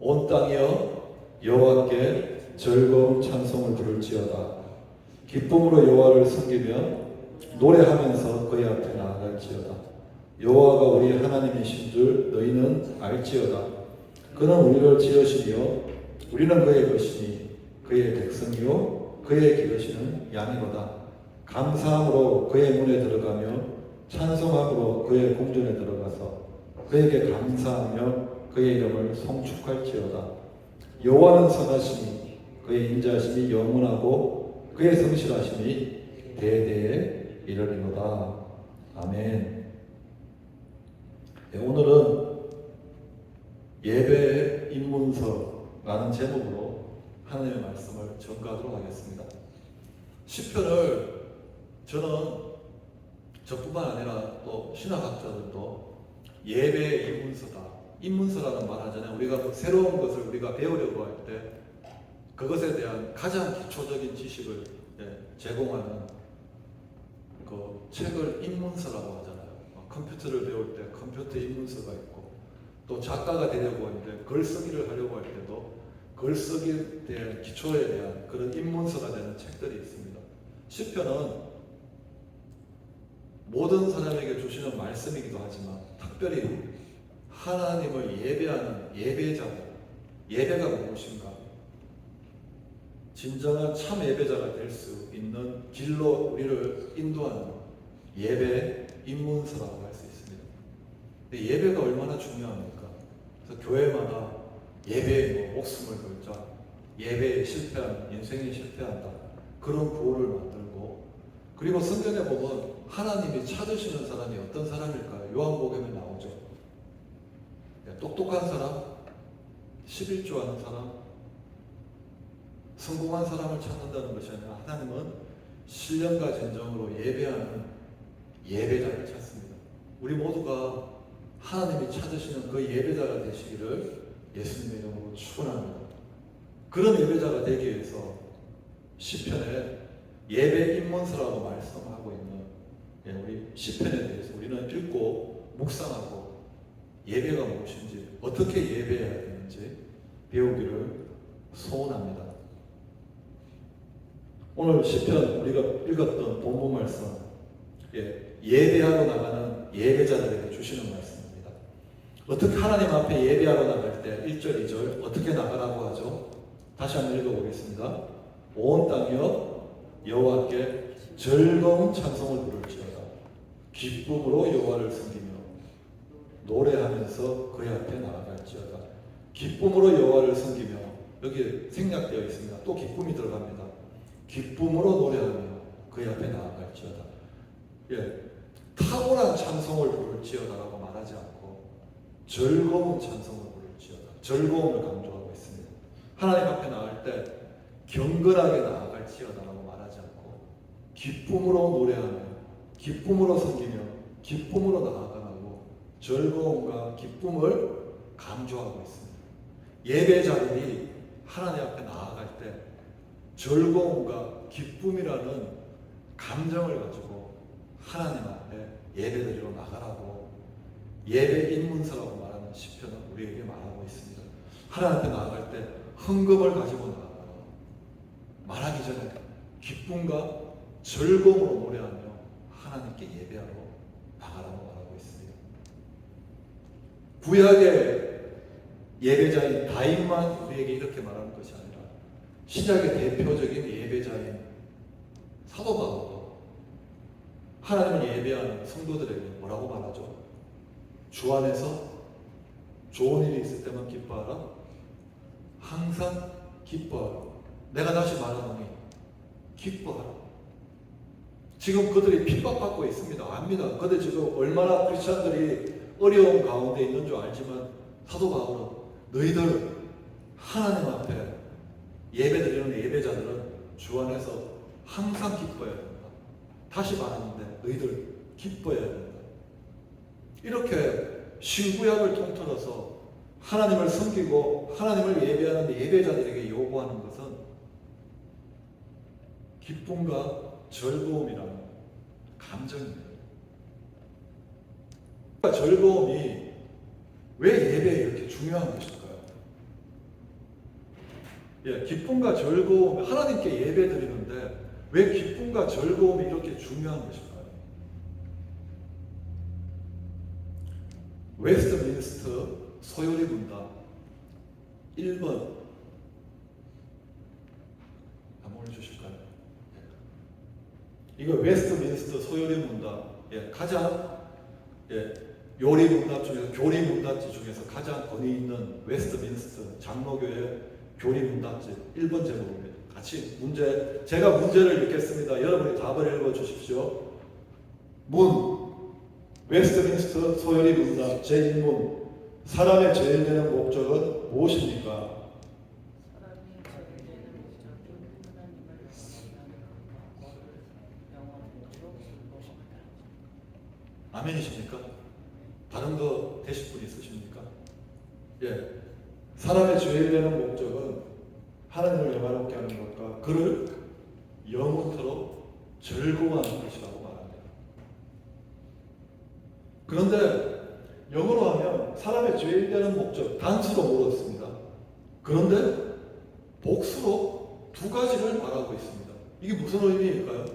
온 땅이여 여호와께 즐거운 찬송을 부를지어다. 기쁨으로 여호와를 섬기며 노래하면서 그의 앞에 나아갈지어다. 여호와가 우리 하나님이신 줄 너희는 알지어다. 그는 우리를 지으시며 우리는 그의 것이니 그의 백성이요 그의 기르시는 양이로다. 감사함으로 그의 문에 들어가며 찬송함으로 그의 궁전에 들어가서 그에게 감사하며 그의 이름을 송축할지어다. 여호와는 선하시니 그의 인자하심이 영원하고 그의 성실하심이 대대에 이르리로다. 아멘. 오늘은 예배의 입문서라는 제목으로 하나님의 말씀을 전가하도록 하겠습니다. 시편을 저는 저뿐만 아니라 또 신학학자들도 예배의 입문서다. 입문서라는 말 하잖아요. 우리가 새로운 것을 우리가 배우려고 할 때 그것에 대한 가장 기초적인 지식을 제공하는 그 책을 입문서라고 하잖아요. 컴퓨터를 배울 때 컴퓨터 입문서가 있고, 또 작가가 되려고 하는데 글쓰기를 하려고 할 때도 글쓰기에 대한 기초에 대한 그런 입문서가 되는 책들이 있습니다. 시편은 모든 사람에게 주시는 말씀이기도 하지만 특별히 하나님을 예배하는 예배자들, 예배가 무엇인가, 진정한 참 예배자가 될 수 있는 길로 우리를 인도하는 예배 입문서라고 할 수 있습니다. 근데 예배가 얼마나 중요합니까? 그래서 교회마다 예배에 목숨을 걸자, 예배에 실패한 인생에 실패한다, 그런 구호를 만들고, 그리고 성경에 보면 하나님이 찾으시는 사람이 어떤 사람일까요? 요한복음에 나오죠. 똑똑한 사람, 11조하는 사람, 성공한 사람을 찾는다는 것이 아니라 하나님은 신령과 진정으로 예배하는 예배자를 찾습니다. 우리 모두가 하나님이 찾으시는 그 예배자가 되시기를 예수님의 이름으로 축원합니다. 그런 예배자가 되기 위해서 시편에 예배 입문서라고 말씀하고 있는 우리 시편에 대해서 우리는 읽고 묵상하고 예배가 무엇인지, 어떻게 예배해야 되는지 배우기를 소원합니다. 오늘 시편 우리가 읽었던 본문 말씀, 예배하러 나가는 예배자들에게 주시는 말씀입니다. 어떻게 하나님 앞에 예배하러 나갈 때 1절, 2절 어떻게 나가라고 하죠? 다시 한번 읽어보겠습니다. 온 땅이여 여호와께 즐거운 찬송을 부를지어다. 기쁨으로 여호와를 섬기며 노래하면서 그의 앞에 나아갈지어다. 기쁨으로 여호와를 섬기며, 여기 생략되어 있습니다. 또 기쁨이 들어갑니다. 기쁨으로 노래하며 그의 앞에 나아갈지어다. 탁월한 찬송을 부를지어다라고 말하지 않고 즐거운 찬송을 부를지어다, 즐거움을 강조하고 있습니다. 하나님 앞에 나갈 때 경건하게 나아갈지어다라고 말하지 않고 기쁨으로 노래하며 기쁨으로 섬기며 기쁨으로 나아가고 즐거움과 기쁨을 강조하고 있습니다. 예배자들이 하나님 앞에 나아갈 때 즐거움과 기쁨이라는 감정을 가지고 하나님 앞에 예배드리러 나가라고 예배 입문서라고 말하는 시편은 우리에게 말하고 있습니다. 하나님 앞에 나아갈 때 헌금을 가지고 나가라, 말하기 전에 기쁨과 즐거움으로 노래하며 하나님께 예배하러 나가라고 말하고 있습니다. 구약의 예배자인 다윗만 우리에게 이렇게 말하는 것이 아니라 신약의 대표적인 예배자인 사도 바울도 하나님을 예배하는 성도들에게 뭐라고 말하죠? 주 안에서 좋은 일이 있을 때만 기뻐하라. 항상 기뻐하라. 내가 다시 말하노니 기뻐하라. 지금 그들이 핍박받고 있습니다. 압니다. 그들 지금 얼마나 크리스찬들이 어려운 가운데 있는 줄 알지만 사도 바울은 너희들 하나님 앞에 예배드리는 예배자들은 주 안에서 항상 기뻐해야 된다. 다시 말하는데 너희들 기뻐해야 된다. 이렇게 신구약을 통틀어서 하나님을 섬기고 하나님을 예배하는 예배자들에게 요구하는 것은 기쁨과 즐거움이라는 감정입니다. 즐거움이 왜 예배에 이렇게 중요한 것일까요? 예, 기쁨과 즐거움, 하나님께 예배 드리는데 왜 기쁨과 즐거움이 이렇게 중요한 것일까요? 웨스트민스터 소요리 문답 1번 한번 올려주실까요? 이거 웨스트민스터 소요리 문답, 예, 가장 요리 문답 중에서 교리 문답지 중에서 가장 권위 있는 웨스트민스터 장로교의 교리 문답지 1번 제목입니다. 같이 제가 문제를 읽겠습니다. 여러분이 답을 읽어 주십시오. 웨스트민스터 소요리 문답 제1문 사람의 제일 되는 목적은 무엇입니까? 아멘이십니까? 다른 거 되실 분 있으십니까? 예. 사람의 제일 되는 목적은 하나님을 영화롭게 하는 것과 그를 영원토록 즐거워하는 것이라고 말합니다. 그런데 영어로 하면 사람의 제일 되는 목적, 단수로 물었습니다. 그런데 복수로 두 가지를 말하고 있습니다. 이게 무슨 의미일까요?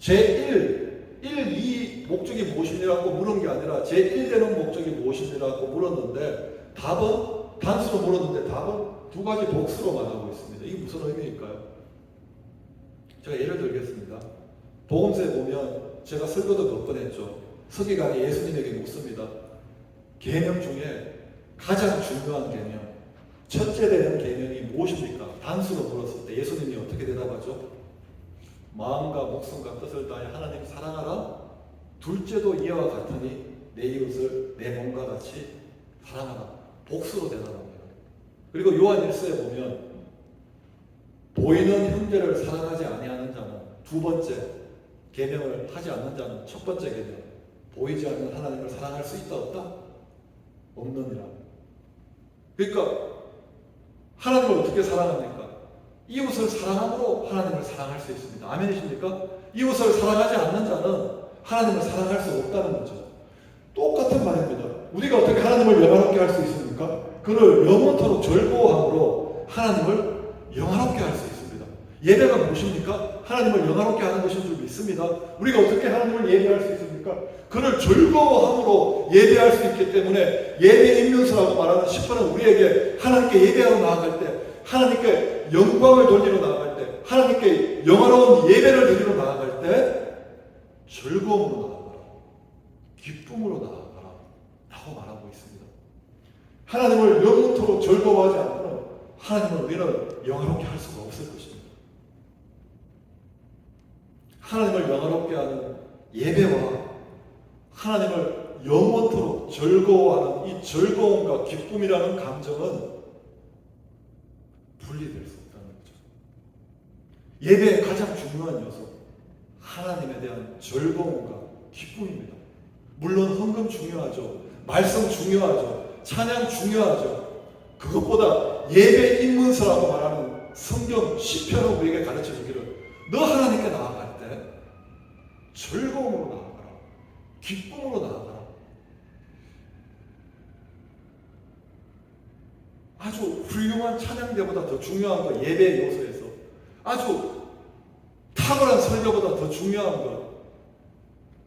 제1, 2 목적이 무엇이냐고 물은 게 아니라 제1 되는 목적이 무엇이냐고 물었는데 답은 단수로 물었는데 답은 두 가지 복수로 말하고 있습니다. 이게 무슨 의미일까요? 제가 예를 들겠습니다. 복음서에 보면 제가 설교도 몇 번 했죠. 서기관이 예수님에게 묻습니다. 계명 중에 가장 중요한 계명, 첫째 되는 계명이 무엇입니까? 단수로 물었을 때 예수님이 어떻게 대답하죠? 마음과 목숨과 뜻을 다해 하나님 사랑하라. 둘째도 이와 같으니 내 이웃을 내 몸과 같이 사랑하라. 복수로 대답합니다. 그리고 요한 1서에 보면 보이는 형제를 사랑하지 아니하는 자는 두 번째 계명을 하지 않는 자는 첫 번째 계명 보이지 않는 하나님을 사랑할 수 있다 없다? 없느니라. 그러니까 하나님을 어떻게 사랑합니까? 이웃을 사랑함으로 하나님을 사랑할 수 있습니다. 아멘이십니까? 이웃을 사랑하지 않는 자는 하나님을 사랑할 수 없다는 거죠. 똑같은 말입니다. 우리가 어떻게 하나님을 영화롭게 할 수 있습니까? 그를 영원토록 즐거워함으로 하나님을 영화롭게 할 수 있습니다. 예배가 무엇입니까? 하나님을 영화롭게 하는 것인 줄 믿습니다. 우리가 어떻게 하나님을 예배할 수 있습니까? 그를 즐거워함으로 예배할 수 있기 때문에 예배 임문서라고 말하는 10번은 우리에게 하나님께 예배하러 나아갈 때, 하나님께 영광을 돌리러 나아갈 때, 하나님께 영화로운 예배를 드리러 나아갈 때 즐거움으로 나아가라, 기쁨으로 나아가라 라고 말하고 있습니다. 하나님을 영원토록 즐거워하지 않으면 하나님을 우리는 영화롭게 할 수가 없을 것입니다. 하나님을 영화롭게 하는 예배와 하나님을 영원토록 즐거워하는 이 즐거움과 기쁨이라는 감정은 분리될 수 없다는 거죠. 예배의 가장 중요한 요소, 하나님에 대한 즐거움과 기쁨입니다. 물론 헌금 중요하죠. 말씀 중요하죠. 찬양 중요하죠. 그것보다 예배 입문서라고 말하는 성경 시편을 우리에게 가르쳐 주기를 너 하나님께 나아갈 때 즐거움으로 나아가라. 기쁨으로 나아가라. 아주 훌륭한 찬양대보다 더 중요한 것, 예배의 요소에서 아주 탁월한 설교보다 더 중요한 것,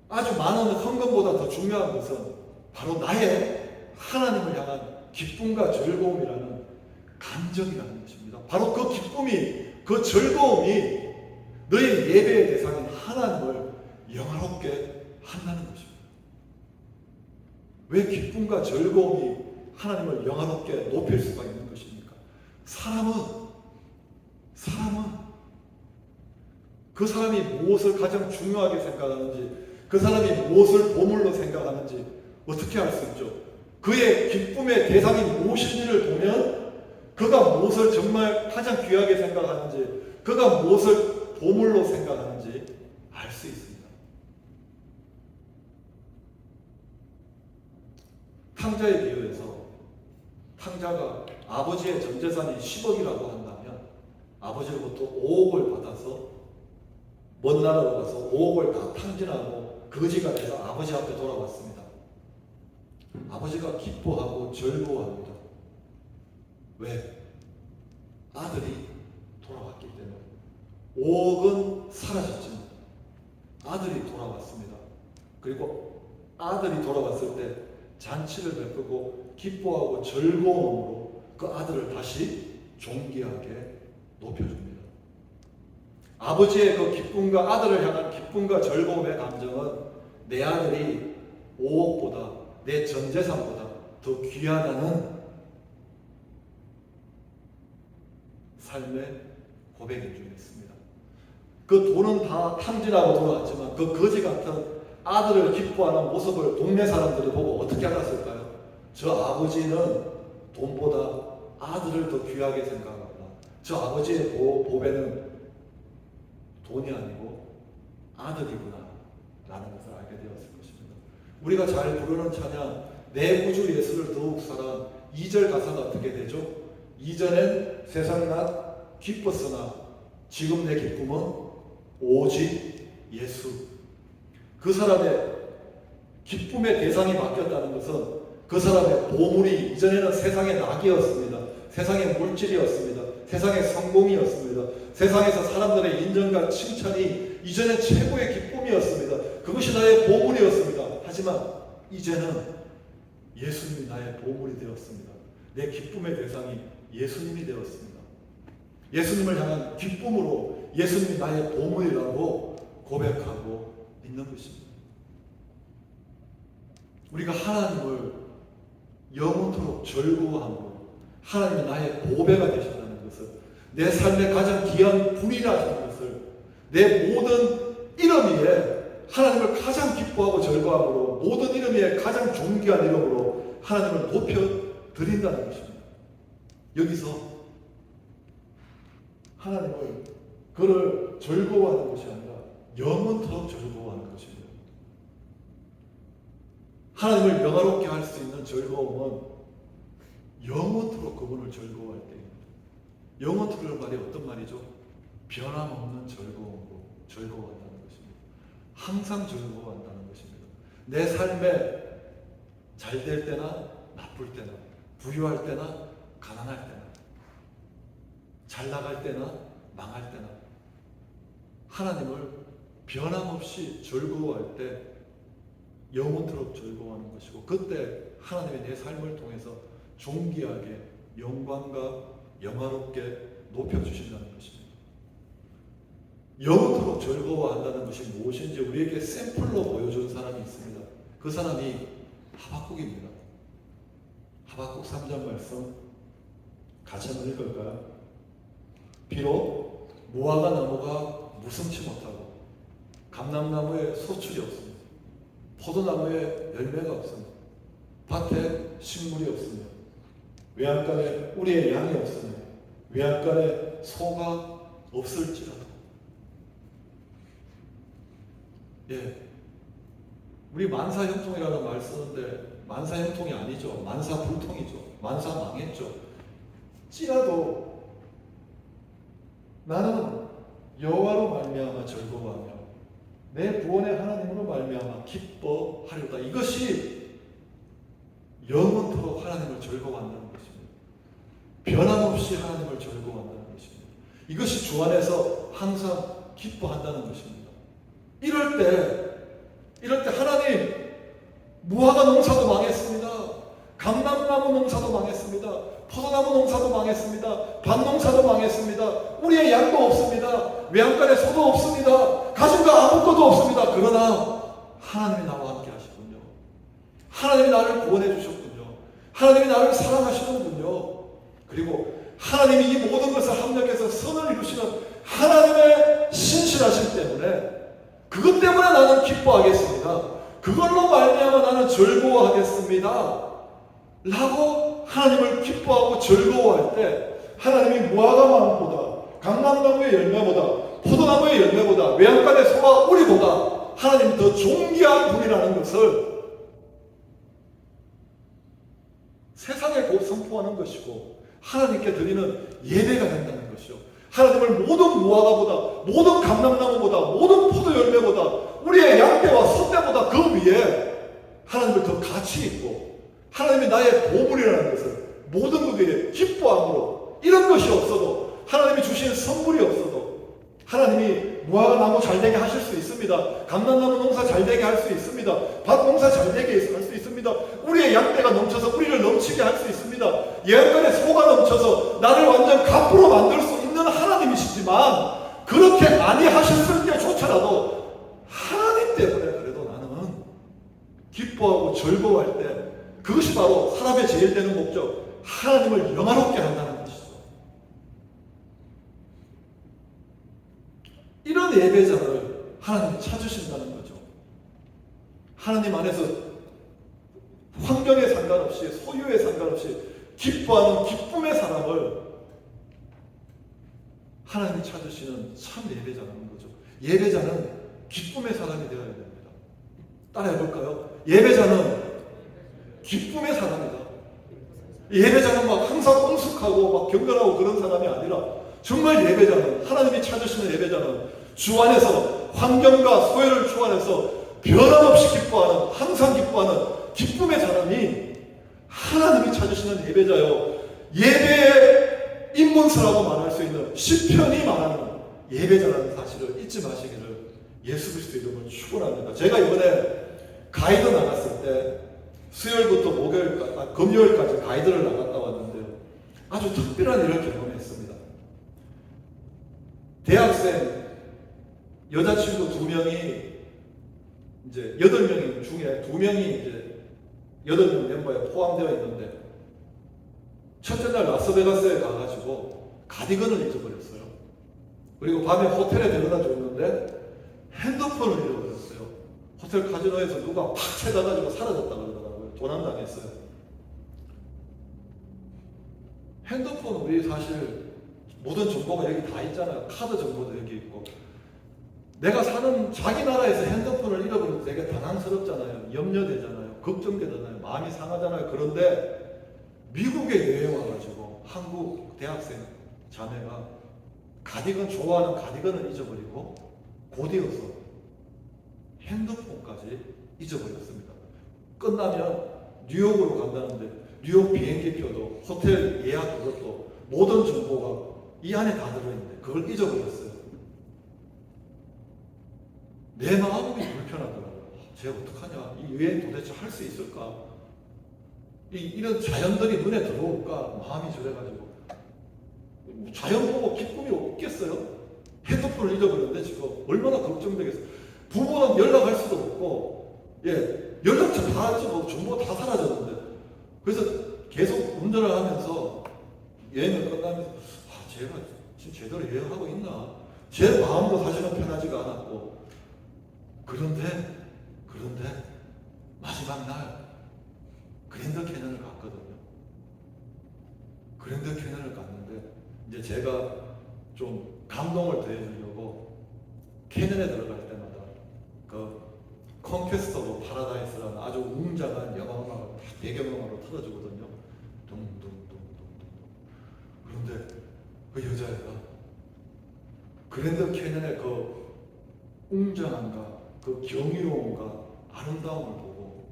아주 많은 헌금보다 더 중요한 것은 바로 나의 하나님을 향한 기쁨과 즐거움이라는 감정이라는 것입니다. 바로 그 기쁨이, 그 즐거움이 너의 예배의 대상인 하나님을 영화롭게 한다는 것입니다. 왜 기쁨과 즐거움이 하나님을 영화롭게 높일 수가 있는 것입니까? 사람은 그 사람이 무엇을 가장 중요하게 생각하는지, 그 사람이 무엇을 보물로 생각하는지 어떻게 알 수 있죠? 그의 기쁨의 대상이 무엇인지를 보면 그가 무엇을 정말 가장 귀하게 생각하는지, 그가 무엇을 보물로 생각하는지 알 수 있습니다. 탕자에 비유해서 탕자가 아버지의 전 재산이 10억이라고 한다면 아버지로부터 5억을 받아서 먼 나라로 가서 5억을 다 탕진하고 거지가 돼서 아버지 앞에 돌아왔습니다. 아버지가 기뻐하고 즐거워합니다. 왜? 아들이 돌아왔기 때문에 5억은 사라졌지만 아들이 돌아왔습니다. 그리고 아들이 돌아왔을 때 잔치를 베푸고 기뻐하고 즐거움으로 그 아들을 다시 존귀하게 높여줍니다. 아버지의 그 기쁨과 아들을 향한 기쁨과 즐거움의 감정은 내 아들이 5억보다 내 전 재산보다 더 귀하다는 삶의 고백인 중에 있습니다. 그 돈은 다 탕진하고 돌아왔지만 그 거지 같은 아들을 기뻐하는 모습을 동네 사람들이 보고 어떻게 알았을까요? 저 아버지는 돈보다 아들을 더 귀하게 생각합니다. 저 아버지의 보배는 돈이 아니고 아들이구나 라는 것을 알게 되었을 것입니다. 우리가 잘 부르는 찬양 내 구주 예수를 더욱 사랑 2절 가사가 어떻게 되죠? 이전엔 세상 나 기뻤으나 지금 내 기쁨은 오직 예수. 그 사람의 기쁨의 대상이 바뀌었다는 것은 그 사람의 보물이 이전에는 세상의 낙이었습니다. 세상의 물질이었습니다. 세상의 성공이었습니다. 세상에서 사람들의 인정과 칭찬이 이전에 최고의 기쁨이었습니다. 그것이 나의 보물이었습니다. 하지만 이제는 예수님이 나의 보물이 되었습니다. 내 기쁨의 대상이 예수님이 되었습니다. 예수님을 향한 기쁨으로 예수님이 나의 보물이라고 고백하고 있는 것입니다. 우리가 하나님을 영원토록 즐거워함으로 하나님이 나의 보배가 되신다는 것을, 내 삶의 가장 귀한 분이라는 것을, 내 모든 이름 위에 하나님을 가장 기뻐하고 즐거워함으로 모든 이름 위에 가장 존귀한 이름으로 하나님을 높여드린다는 것입니다. 여기서 하나님을 그를 즐거워하는 것이 아니라 영원토록 즐거워하는 것입니다. 하나님을 영화롭게 할 수 있는 즐거움은 영원토록 그분을 즐거워할 때입니다. 영원토록의 말이 어떤 말이죠? 변함없는 즐거움으로 즐거워한다는 것입니다. 항상 즐거워한다는 것입니다. 내 삶에 잘 될 때나 나쁠 때나 부유할 때나 가난할 때나 잘 나갈 때나 망할 때나 하나님을 변함없이 즐거워할 때 영원토록 즐거워하는 것이고, 그때 하나님이 내 삶을 통해서 존귀하게 영광과 영화롭게 높여주신다는 것입니다. 영원토록 즐거워한다는 것이 무엇인지 우리에게 샘플로 보여준 사람이 있습니다. 그 사람이 하박국입니다. 하박국 3장 말씀 같이 한번 읽을까요? 비록 무화과 나무가 무성치 못하고 감람나무에 소출이 없습니다. 포도나무에 열매가 없습니다. 밭에 식물이 없으며 외양간에 우리의 양이 없으며 외양간에 소가 없을지라도, 우리 만사형통이라는 말 쓰는데 만사형통이 아니죠. 만사불통이죠. 만사망했죠. 찌라도 나는 여호와로 말미암아 즐거워하며 내 구원의 하나님으로 말미암아 기뻐하리로다. 이것이 영원토록 하나님을 즐거워한다는 것입니다. 변함없이 하나님을 즐거워한다는 것입니다. 이것이 주 안에서 항상 기뻐한다는 것입니다. 이럴 때 하나님, 무화과 농사도 망했습니다. 감람나무 농사도 망했습니다. 포도나무 농사도 망했습니다. 밭 농사도 망했습니다. 우리의 양도 없습니다. 외양간에 소도 없습니다. 가진 거 아무것도 없습니다. 그러나 하나님이 나와 함께 하시군요. 하나님이 나를 구원해 주셨군요. 하나님이 나를 사랑하시는군요. 그리고 하나님이 이 모든 것을 합력해서 선을 이루시는 하나님의 신실하심 때문에, 그것 때문에 나는 기뻐하겠습니다. 그걸로 말미암아 나는 즐거워하겠습니다 라고 하나님을 기뻐하고 즐거워할 때, 하나님이 무화과나무보다 감람나무의 열매보다 포도나무의 열매보다 외양간의 소와 우리보다 하나님이 더 존귀한 분이라는 것을 세상에 곧 선포하는 것이고 하나님께 드리는 예배가 된다는 것이요. 하나님을 모든 무화과보다, 모든 감람나무보다, 모든 포도 열매보다, 우리의 양떼와 소떼보다 그 위에 하나님을 더 가치 있고 하나님이 나의 보물이라는 것을 모든 것에 기뻐함으로, 이런 것이 없어도 하나님이 주신 선물이 없어도 하나님이 무화과 나무 잘 되게 하실 수 있습니다. 감람나무 농사 잘 되게 할 수 있습니다. 밭 농사 잘 되게 할 수 있습니다. 우리의 양떼가 넘쳐서 우리를 넘치게 할 수 있습니다. 예언간에 소가 넘쳐서 나를 완전 갑부로 만들 수 있는 하나님이시지만 그렇게 아니하셨을 때조차라도 하나님 때문에 그래도 나는 기뻐하고 즐거워할 때 그것이 바로 사람의 제일 되는 목적, 하나님을 영화롭게 한다는 것이죠. 이런 예배자를 하나님이 찾으신다는 거죠. 하나님 안에서 환경에 상관없이 소유에 상관없이 기뻐하는 기쁨의 사람을 하나님이 찾으시는 참 예배자라는 거죠. 예배자는 기쁨의 사람이 되어야 됩니다. 따라해 볼까요? 예배자는 기쁨의 사람이다. 예배자는 막 항상 엄숙하고 막 경건하고 그런 사람이 아니라 정말 예배자는, 하나님이 찾으시는 예배자는 주 안에서 환경과 소외를 초월해서 변함없이 기뻐하는, 항상 기뻐하는 기쁨의 사람이 하나님이 찾으시는 예배자요. 예배의 입문서라고 말할 수 있는 시편이 말하는 예배자라는 사실을 잊지 마시기를 예수 그리스도 이름으로 축원합니다. 제가 이번에 가이드 나갔을 때 수요일부터 금요일까지 가이드를 나갔다 왔는데요. 아주 특별한 일을 경험했습니다. 대학생 여자친구 2명이 이제 8명 중에 2명이 이제 8명 멤버에 포함되어 있는데 첫째 날 라스베가스에 가가지고 가디건을 잊어버렸어요. 그리고 밤에 호텔에 데려다 줬는데 핸드폰을 잃어버렸어요. 호텔 카지노에서 누가 팍 채다가지고 사라졌다 그러더라고요. 도난당했어요. 핸드폰 우리 사실 모든 정보가 여기 다 있잖아요. 카드 정보도 여기 있고. 내가 사는 자기 나라에서 핸드폰을 잃어버려도 되게 당황스럽잖아요. 염려되잖아요. 걱정되잖아요. 마음이 상하잖아요. 그런데 미국에 여행 와가지고 한국 대학생 자매가 좋아하는 가디건을 잊어버리고 곧이어서 핸드폰까지 잊어버렸습니다. 끝나면 뉴욕으로 간다는데 뉴욕 비행기표도 호텔 예약 그것도 모든 정보가 이 안에 다 들어있는데 그걸 잊어버렸어요. 내 마음이 불편하더라고요. 제가 어떡하냐? 이 여행 도대체 할 수 있을까? 이런 자연들이 눈에 들어올까? 마음이 저래가지고 자연 보고 기쁨이 없겠어요? 핸드폰을 잊어버렸는데 지금 얼마나 걱정되겠어요. 부모는 연락할 수도 없고, 연락처 다 정보 다 사라졌는데, 그래서 계속 운전을 하면서 여행을 끝나면서 제가 지금 제대로 여행하고 있나? 제 마음도 사실은 편하지가 않았고, 그런데 마지막 날 그랜드 캐년을 갔거든요. 그랜드 캐년을 갔는데 이제 제가 좀 감동을 더해주려고 캐년에 들어갈 때마다 그 컨퀘스터 오브 파라다이스라는 아주 웅장한 영화음악을 배경음악으로 틀어주거든요. 둥둥둥둥둥. 그런데 그 여자애가 그랜드 캐년의 그 웅장함과 그 경이로움과 아름다움을 보고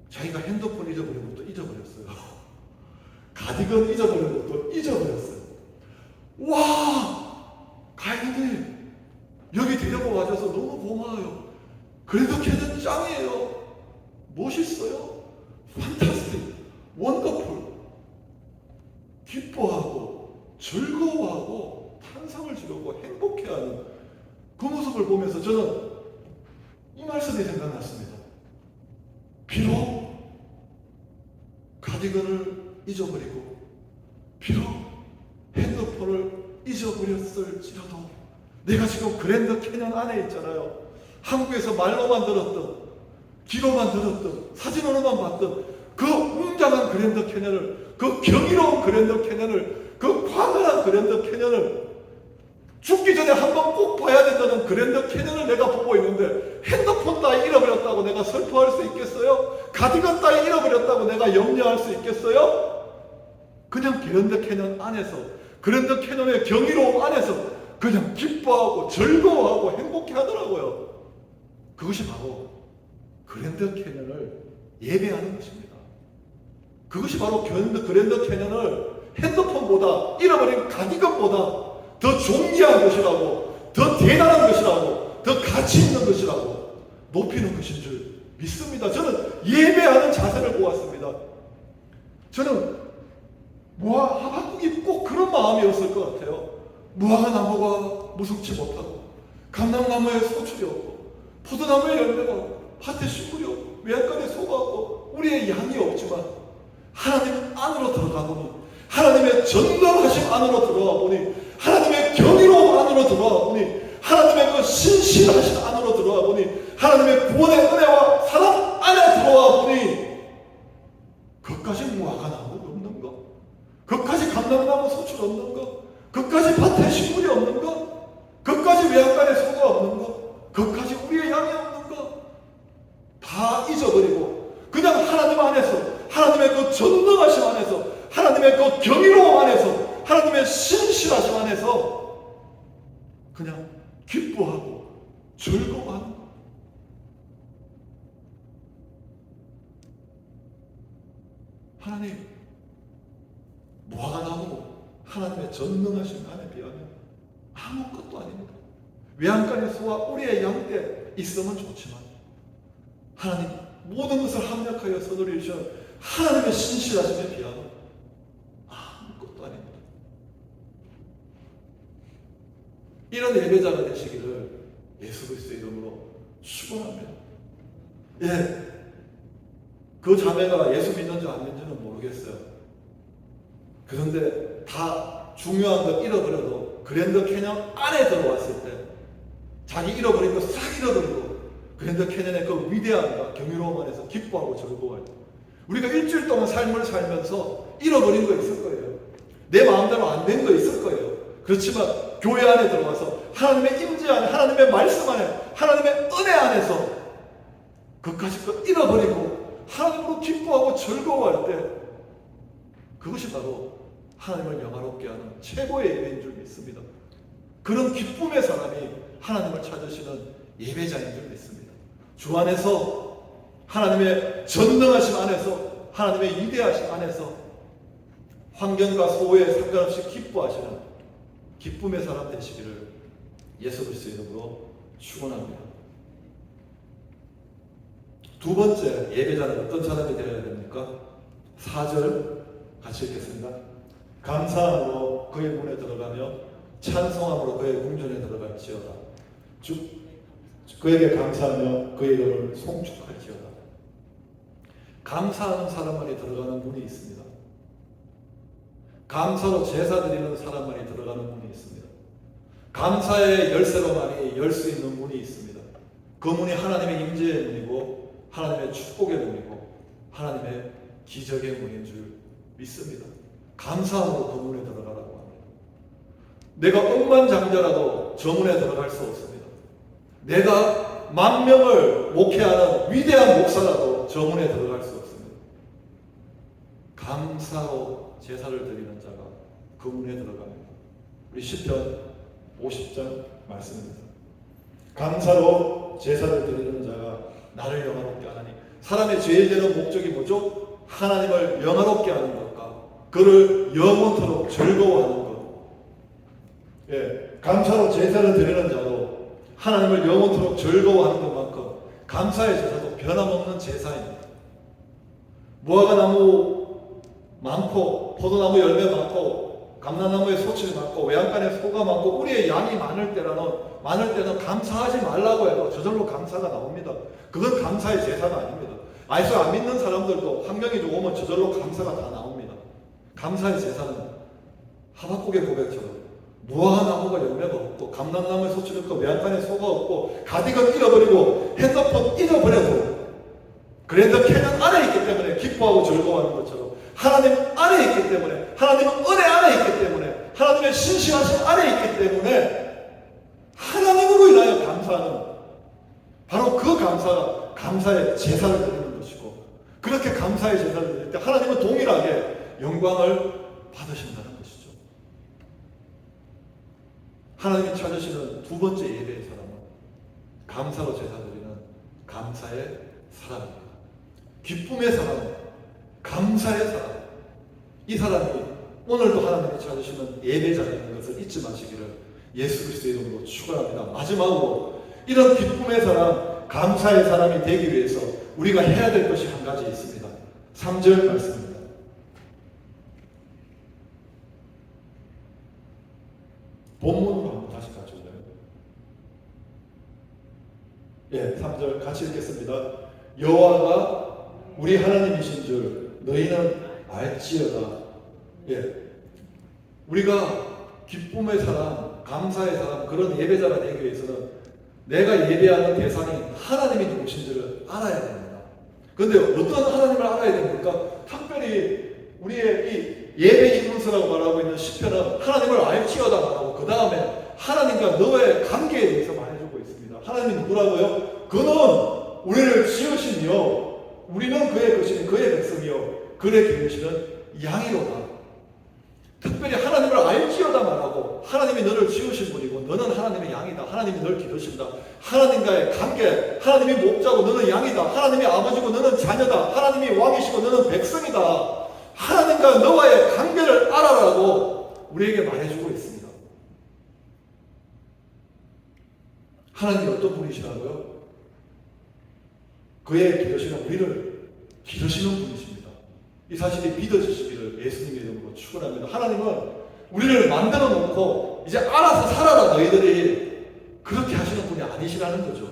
자기가 핸드폰 잊어버린 것도 잊어버렸어요. 가디건 잊어버린 것도 잊어버렸어요. 와! 가이드님 여기 데려고 와줘서 너무 고마워요. 그래도 걔는 짱이에요. 멋있어요. 판타스틱. 원더풀. 기뻐하고 즐거워하고 탄성을 지르고 행복해하는 그 모습을 보면서 저는 이 말씀이 생각났습니다. 비록 가디건을 잊어버리고 비록 핸드폰을 잊어버렸을지라도 내가 지금 그랜드 캐년 안에 있잖아요. 한국에서 말로만 들었던, 귀로만 들었던, 사진으로만 봤던 그 웅장한 그랜드 캐년을, 그 경이로운 그랜드 캐년을, 그 광활한 그랜드 캐년을 죽기 전에 한번 꼭 봐야 된다는 그랜드 캐년을 내가 보고 있는데 핸드폰 따위 잃어버렸다고 내가 슬퍼할 수 있겠어요? 가디건 따위 잃어버렸다고 내가 염려할 수 있겠어요? 그냥 그랜드 캐년 안에서, 그랜드 캐년의 경이로움 안에서 그냥 기뻐하고 즐거워하고 행복해 하더라고요. 그것이 바로 그랜드 캐년을 예배하는 것입니다. 그것이 바로 그랜드 캐년을 핸드폰보다, 잃어버린 가디건보다 더 존귀한 것이라고, 더 대단한 것이라고, 더 가치 있는 것이라고 높이는 것인 줄 믿습니다. 저는 예배하는 자세를 보았습니다. 저는 하박국이 꼭 그런 마음이었을 것 같아요. 무화과 나무가 무성치 못하고, 감람나무에 소출이 없고, 포도나무에 열매가 없고, 밭에 식물이 없고, 외양간에 소가 없고, 우리의 양이 없지만 하나님 안으로 들어가 보니, 하나님의 전능하심 안으로 들어와 보니, 하나님의 경이로움 안으로 들어와 보니, 하나님의 그 신실하신 안으로 들어와 보니, 하나님의 구원의 은혜와 사랑 안에 들어와 보니, 그것까지 무화과 나무가 없는 거, 그것까지 감람나무 소출 없는 거, 그것까지 밭에 식물이 없는 거, 그것까지 외양간에 소가 없는 거, 그것까지 우리의 양이 없는 거 다 잊어버리고 그냥 하나님 안에서, 하나님의 그 전능하심 안에서, 하나님의 그 경이로움 안에서, 하나님의 신실하심 안에서 그냥 기뻐하고 즐거워하는 거. 하나님, 무화과 나무 하나님의 전능하신 안에 비하면 아무것도 아닙니다. 외양간의 소와 우리의 양떼 있으면 좋지만 하나님 모든 것을 합력하여 선을 이루시는 하나님의 신실하심에 비하면 아무것도 아닙니다. 이런 예배자가 되시기를 예수 그리스도의 이름으로 축원합니다. 예, 그 자매가 예수 믿는지 안 믿는지는 모르겠어요. 그런데 다 중요한 걸 잃어버려도 그랜드 캐년 안에 들어왔을 때 자기 잃어버린 거 싹 잃어버리고 그랜드 캐년의 그 위대함과 경이로움 안에서 기뻐하고 즐거워할 때, 우리가 일주일 동안 삶을 살면서 잃어버린 거 있을 거예요. 내 마음대로 안 된 거 있을 거예요. 그렇지만 교회 안에 들어와서 하나님의 임재 안에, 하나님의 말씀 안에, 하나님의 은혜 안에서 그것까지 잃어버리고 하나님으로 기뻐하고 즐거워할 때, 그것이 바로 하나님을 영화롭게 하는 최고의 예배인 줄 믿습니다. 그런 기쁨의 사람이 하나님을 찾으시는 예배자인 줄 믿습니다. 주 안에서, 하나님의 전능하심 안에서, 하나님의 위대하심 안에서 환경과 소외에 상관없이 기뻐하시는 기쁨의 사람 되시기를 예수 그리스도의 이름으로 축원합니다. 두 번째, 예배자는 어떤 사람이 되어야 됩니까? 4절 같이 읽겠습니다. 감사함으로 그의 문에 들어가며 찬송함으로 그의 궁전에 들어갈지어다. 그에게 감사하며 그의 이름을 송축할지어다. 감사하는 사람만이 들어가는 문이 있습니다. 감사로 제사 드리는 사람만이 들어가는 문이 있습니다. 감사의 열쇠로만이 열 수 있는 문이 있습니다. 그 문이 하나님의 임재의 문이고, 하나님의 축복의 문이고, 하나님의 기적의 문인 줄 믿습니다. 감사함으로 그 문에 들어가라고 합니다. 내가 억만장자라도 저 문에 들어갈 수 없습니다. 내가 10,000명을 목회하는 위대한 목사라도 저 문에 들어갈 수 없습니다. 감사로 제사를 드리는 자가 그 문에 들어갑니다. 우리 시편 50장 말씀입니다. 감사로 제사를 드리는 자가 나를 영화롭게 하나니. 사람의 제일 되는 목적이 뭐죠? 하나님을 영화롭게 하는 것과 그를 영원토록 즐거워하는 것. 예, 감사로 제사를 드리는 자도 하나님을 영원토록 즐거워하는 것만큼 감사의 제사도 변함없는 제사입니다. 무화과 나무 많고, 포도나무 열매 많고, 감람나무에 소출이 많고, 외양간에 소가 많고, 우리의 양이 많을 때는 감사하지 말라고 해도 저절로 감사가 나옵니다. 그건 감사의 제사가 아닙니다. 예수 안 믿는 사람들도 환경이 좋으면 저절로 감사가 다 나옵니다. 감사의 제사는 하박국의 고백처럼 무화과 나무가 열매가 없고, 감람나무에 소출이 없고, 외양간에 소가 없고, 가디건 잃어버리고, 핸드폰 잃어버려도 그랜드 캐년 안에 있기 때문에 기뻐하고 즐거워하는 것처럼, 하나님 안에 있기 때문에, 하나님은 은혜 안에 있기 때문에, 하나님의 신실하심 안에 있기 때문에 하나님으로 인하여 감사하는, 바로 그 감사가 감사의 제사를 드리는 것이고, 그렇게 감사의 제사를 드릴 때 하나님은 동일하게 영광을 받으신다는 것이죠. 하나님이 찾으시는 두 번째 예배의 사람은 감사로 제사 드리는 감사의 사람입니다. 기쁨의 사람, 감사의 사람. 이 사람이 오늘도 하나님이 찾으시는 예배자라는 것을 잊지 마시기를 예수 그리스도의 이름으로 축원합니다. 마지막으로 이런 기쁨의 사람, 감사의 사람이 되기 위해서 우리가 해야 될 것이 한 가지 있습니다. 3절 말씀입니다. 본문으로 한번 다시 가져올래요? 예, 3절 같이 읽겠습니다. 여호와가 우리 하나님이신 줄 너희는 알지어다. 예, 우리가 기쁨의 사람, 감사의 사람, 그런 예배자가 되기 위해서는 내가 예배하는 대상이 하나님이 누구신지를 알아야 됩니다. 그런데 어떤 하나님을 알아야 됩니까? 특별히 우리의 이 예배 입문서라고 말하고 있는 시편은 하나님을 알지어다 말하고 그 다음에 하나님과 너의 관계에 대해서 말해주고 있습니다. 하나님이 누구라고요? 그는 우리를 지으시며 우리는 그의 것이니 그의 백성이요 그의 기르시는 양이로다. 특별히 하나님을 알지어다 말하고 하나님이 너를 지으신 분이고 너는 하나님의 양이다. 하나님이 너를 기르신다. 하나님과의 관계, 하나님이 목자고 너는 양이다. 하나님이 아버지고 너는 자녀다. 하나님이 왕이시고 너는 백성이다. 하나님과 너와의 관계를 알아라고 우리에게 말해주고 있습니다. 하나님이 어떤 분이시라고요? 그의 기르시는 우리를 기르시는 분이십니다. 이 사실이 믿어지시기를 예수님의 이름으로 축원합니다. 하나님은 우리를 만들어 놓고 이제 알아서 살아라 너희들이 그렇게 하시는 분이 아니시라는 거죠.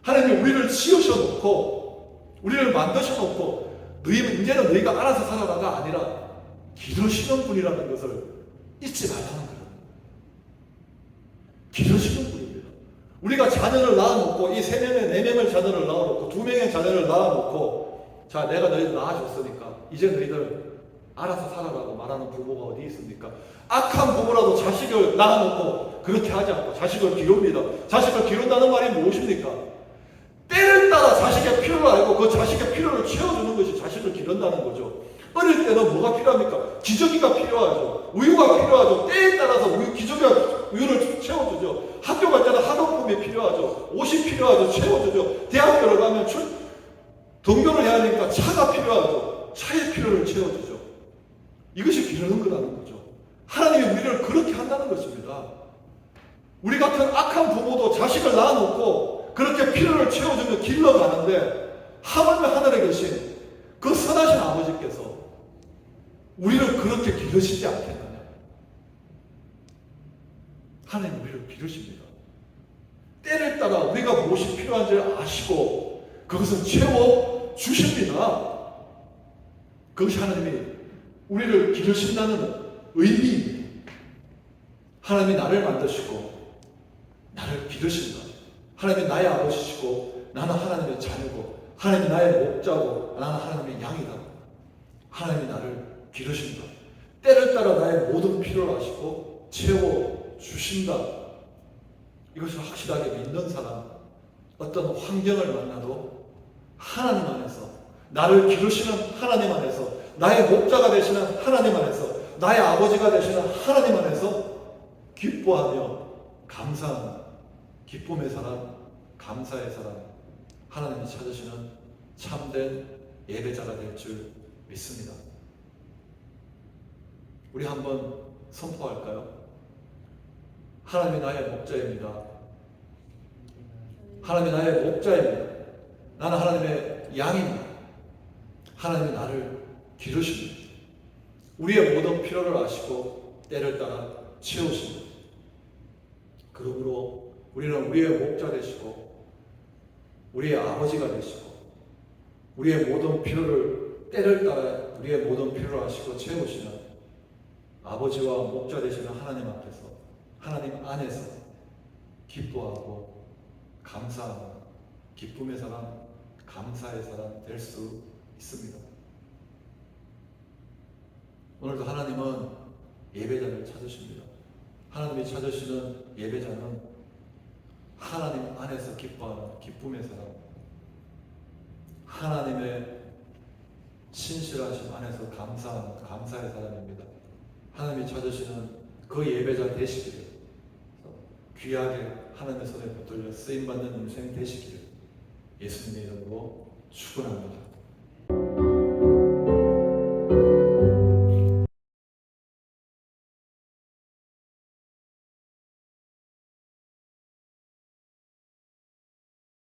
하나님이 우리를 지으셔 놓고 우리를 만드셔 놓고 이제는 너희가 알아서 살아라가 아니라 기르시는 분이라는 것을 잊지 말라는 거예요. 기르시는 분입니다. 우리가 자녀를 낳아놓고 이 3명의 4명의 자녀를 낳아놓고 2명의 자녀를 낳아놓고 자 내가 너희들 낳아줬으니까 이제 너희들 알아서 살아라고 말하는 부모가 어디 있습니까? 악한 부모라도 자식을 낳아놓고 그렇게 하지 않고 자식을 기릅니다. 자식을 기른다는 말이 무엇입니까? 때를 따라 자식의 필요를 알고 그 자식의 필요를 채워주는 것이 자식을 기른다는 거죠. 어릴 때는 뭐가 필요합니까? 기저귀가 필요하죠. 우유가 필요하죠. 때에 따라서 기저귀가 우유를 채워주죠. 학교 갈 때는 학용품이 필요하죠. 옷이 필요하죠. 채워주죠. 대학교를 가면 등교를 해야 하니까 차가 필요하죠. 차의 필요를 채워주죠. 이것이 기르는 거라는 거죠. 하나님이 우리를 그렇게 한다는 것입니다. 우리 같은 악한 부모도 자식을 낳아놓고 그렇게 필요를 채워주며 길러가는데 하물며 하늘에 계신 그 선하신 아버지께서 우리를 그렇게 기르시지 않겠느냐. 하나님 우리를 기르십니다. 때를 따라 우리가 무엇이 필요한지를 아시고 그것을 채워주십니다. 그것이 하나님이 우리를 기르신다는 의미입니다. 하나님이 나를 만드시고 나를 기르신다. 하나님이 나의 아버지시고 나는 하나님의 자녀고 하나님이 나의 목자고 나는 하나님의 양이다. 하나님이 나를 기르신다. 때를 따라 나의 모든 필요를 아시고 채워주신다. 이것을 확실하게 믿는 사람, 어떤 환경을 만나도 하나님 안에서 나를 기르시는 하나님 안에서 나의 목자가 되시는 하나님 안에서 나의 아버지가 되시는 하나님 안에서 기뻐하며 감사하는 기쁨의 사람, 감사의 사람, 하나님이 찾으시는 참된 예배자가 될 줄 믿습니다. 우리 한번 선포할까요? 하나님이 나의 목자입니다. 하나님이 나의 목자입니다. 나는 하나님의 양입니다. 하나님이 나를 기르십니다. 우리의 모든 필요를 아시고 때를 따라 채우십니다. 그러므로 우리는 우리의 목자 되시고 우리의 아버지가 되시고 우리의 모든 필요를 때를 따라 우리의 모든 필요를 아시고 채우시는 아버지와 목자 되시는 하나님 앞에서 하나님 안에서 기뻐하고 감사하는 기쁨의 사람, 감사의 사람 될 수 있습니다. 오늘도 하나님은 예배자를 찾으십니다. 하나님이 찾으시는 예배자는 하나님 안에서 기뻐하는 기쁨의 사람, 하나님의 신실하심 안에서 감사하는 감사의 사람입니다. 하나님이 찾으시는 그 예배자 되시기를, 귀하게 하나님의 손에 붙들려 쓰임받는 인생 되시기를 예수님의 이름으로 축원합니다.